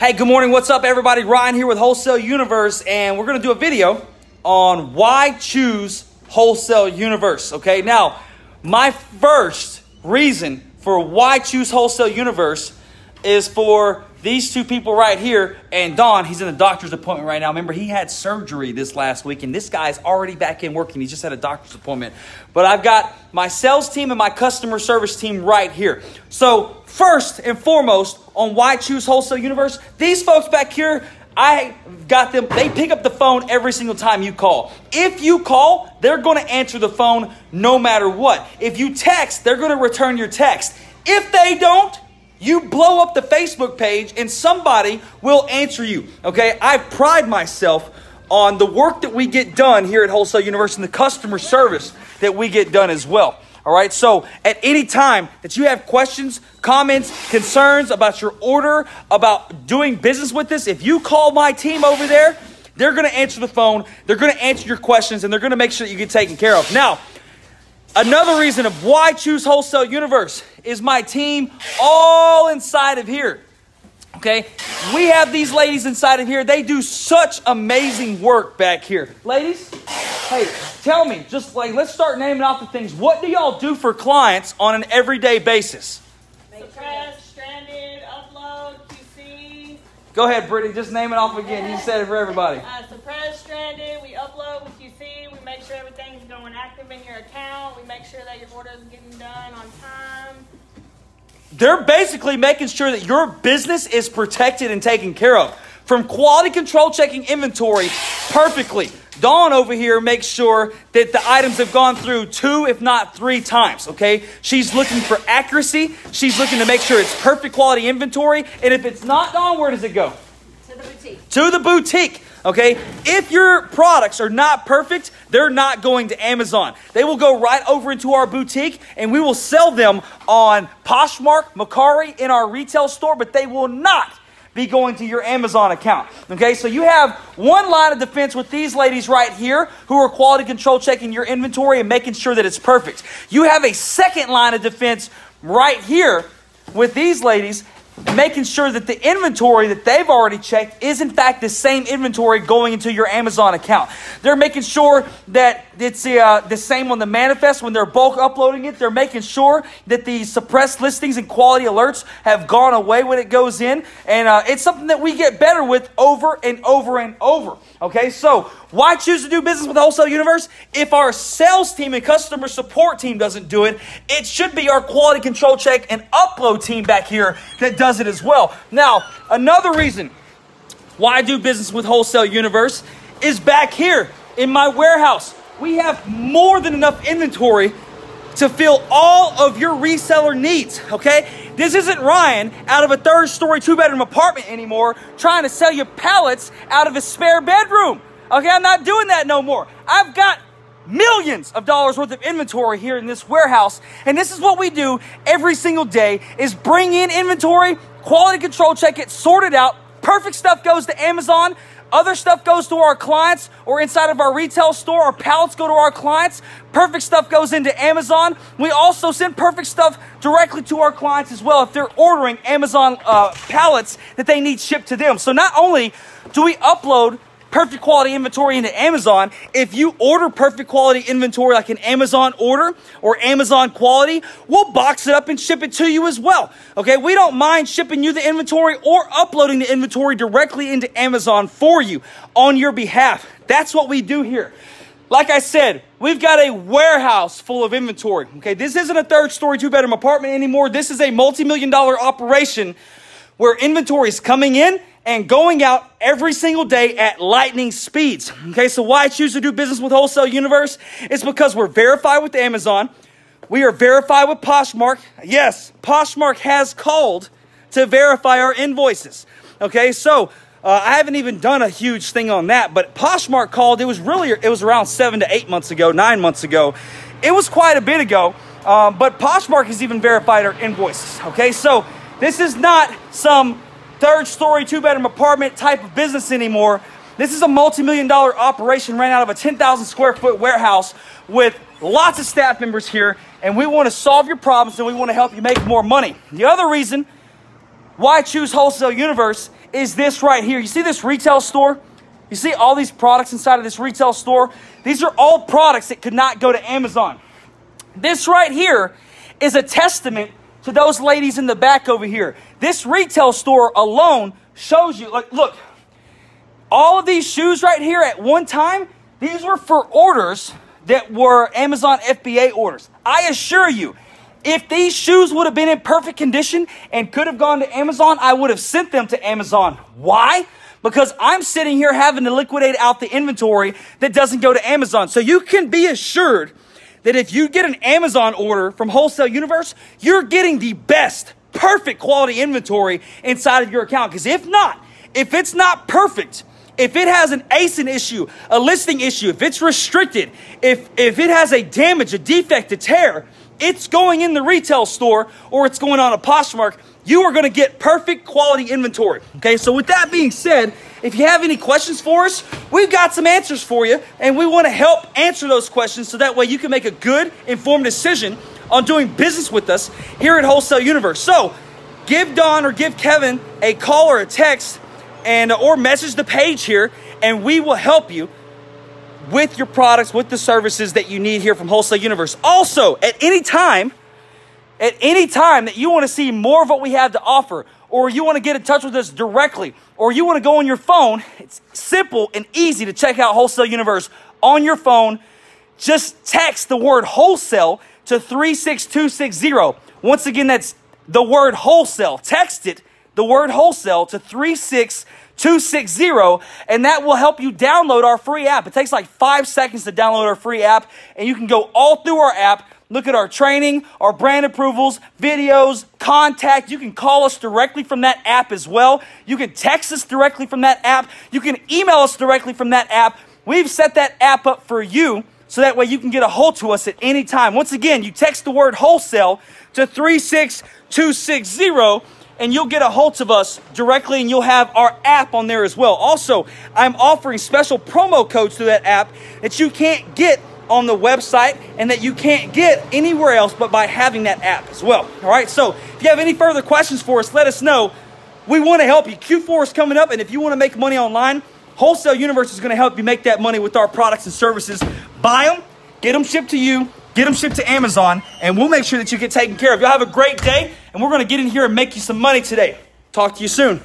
Hey, good morning. What's up, everybody? Ryan here with Wholesale Universe, and we're going to do a video on why choose Wholesale Universe. Okay, now, my first reason for why choose Wholesale Universe is for these two people right here, and Don, he's in a doctor's appointment right now. Remember, he had surgery this last week, and this guy's already back in working. He just had a doctor's appointment. But I've got my sales team and my customer service team right here. So first and foremost, on why choose Wholesale Universe, these folks back here, I got them, they pick up the phone every single time you call. If you call, they're going to answer the phone no matter what. If you text, they're going to return your text. If they don't, you blow up the Facebook page and somebody will answer you, okay? I pride myself on the work that we get done here at Wholesale Universe and the customer service that we get done as well, all right? So at any time that you have questions, comments, concerns about your order, about doing business with us, if you call my team over there, they're going to answer the phone, they're going to answer your questions, and they're going to make sure that you get taken care of. Now, another reason of why choose Wholesale Universe is my team all inside of here, okay? We have these ladies inside of here. They do such amazing work back here. Ladies, hey, tell me, just like, let's start naming off the things. What do y'all do for clients on an everyday basis? Suppress, stranded, upload, QC. Go ahead, Brittany, just name it off again. You said it for everybody. Suppress, stranded, we upload with QC. We make sure everything's going active in your account. We make sure that your order is getting done on time. They're basically making sure that your business is protected and taken care of. From quality control, checking inventory perfectly. Dawn over here makes sure that the items have gone through 2, if not 3 times, okay? She's looking for accuracy. She's looking to make sure it's perfect quality inventory. And if it's not, Dawn, where does it go? To the boutique. To the boutique, okay? If your products are not perfect, they're not going to Amazon. They will go right over into our boutique, and we will sell them on Poshmark, Mercari, in our retail store, but they will not be going to your Amazon account. Okay, so you have one line of defense with these ladies right here who are quality control checking your inventory and making sure that it's perfect. You have a second line of defense right here with these ladies making sure that the inventory that they've already checked is in fact the same inventory going into your Amazon account. They're making sure that it's the same on the manifest when they're bulk uploading it. They're making sure that the suppressed listings and quality alerts have gone away when it goes in. And it's something that we get better with over and over and over. Okay, so why choose to do business with Wholesale Universe? If our sales team and customer support team doesn't do it, it should be our quality control check and upload team back here that does it as well. Now, another reason why I do business with Wholesale Universe is back here in my warehouse. We have more than enough inventory to fill all of your reseller needs, okay? This isn't Ryan out of a 3rd-story, 2-bedroom apartment anymore trying to sell you pallets out of his spare bedroom. Okay, I'm not doing that no more. I've got millions of dollars worth of inventory here in this warehouse, and this is what we do every single day is bring in inventory, quality control check it, sort it out. Perfect stuff goes to Amazon. Other stuff goes to our clients or inside of our retail store. Our pallets go to our clients. Perfect stuff goes into Amazon. We also send perfect stuff directly to our clients as well if they're ordering Amazon pallets that they need shipped to them. So not only do we upload perfect quality inventory into Amazon, if you order perfect quality inventory like an Amazon order or Amazon quality, we'll box it up and ship it to you as well. Okay, we don't mind shipping you the inventory or uploading the inventory directly into Amazon for you on your behalf. That's what we do here. Like I said, we've got a warehouse full of inventory. Okay, this isn't a 3rd-story, 2-bedroom apartment anymore. This is a multi-million-dollar operation where inventory is coming in and going out every single day at lightning speeds. Okay, so why I choose to do business with Wholesale Universe is because we're verified with Amazon. We are verified with Poshmark. Yes, Poshmark has called to verify our invoices. Okay, so I haven't even done a huge thing on that, but Poshmark called. It was around 7 to 8 months ago, 9 months ago. It was quite a bit ago, but Poshmark has even verified our invoices. Okay, so this is not some 3rd-story, 2-bedroom apartment type of business anymore. This is a multi-million-dollar operation ran out of a 10,000 square foot warehouse with lots of staff members here, and we want to solve your problems and we want to help you make more money. The other reason why I choose Wholesale Universe is this right here. You see this retail store? You see all these products inside of this retail store? These are all products that could not go to Amazon. This right here is a testament to those ladies in the back over here. This retail store alone shows you, like, look, all of these shoes right here at one time, these were for orders that were Amazon FBA orders. I assure you, if these shoes would have been in perfect condition and could have gone to Amazon, I would have sent them to Amazon. Why? Because I'm sitting here having to liquidate out the inventory that doesn't go to Amazon. So you can be assured that if you get an Amazon order from Wholesale Universe, you're getting the best, perfect quality inventory inside of your account. Because if not, if it's not perfect, if it has an ASIN issue, a listing issue, if it's restricted, if it has a damage, a defect, a tear, it's going in the retail store or it's going on a Poshmark. You are going to get perfect quality inventory. Okay, so with that being said, if you have any questions for us, we've got some answers for you, and we want to help answer those questions so that way you can make a good, informed decision on doing business with us here at Wholesale Universe. So give Don or give Kevin a call or a text or message the page here, and we will help you with your products, with the services that you need here from Wholesale Universe. Also, at any time that you want to see more of what we have to offer, or you want to get in touch with us directly, or you want to go on your phone, it's simple and easy to check out Wholesale Universe on your phone. Just text the word wholesale to 36260. Once again, that's the word wholesale. Text it, the word wholesale, to 36260, and that will help you download our free app. It takes like 5 seconds to download our free app, and you can go all through our app, look at our training, our brand approvals, videos, contact. You can call us directly from that app as well. You can text us directly from that app. You can email us directly from that app. We've set that app up for you so that way you can get a hold to us at any time. Once again, you text the word wholesale to 36260, and you'll get a hold of us directly, and you'll have our app on there as well. Also, I'm offering special promo codes through that app that you can't get on the website and that you can't get anywhere else but by having that app as well. All right, so if you have any further questions for us, let us know. We want to help you. Q4 is coming up, and if you want to make money online, Wholesale Universe is going to help you make that money with our products and services. Buy them, get them shipped to you, get them shipped to Amazon, and we'll make sure that you get taken care of. Y'all have a great day, and we're going to get in here and make you some money today. Talk to you soon.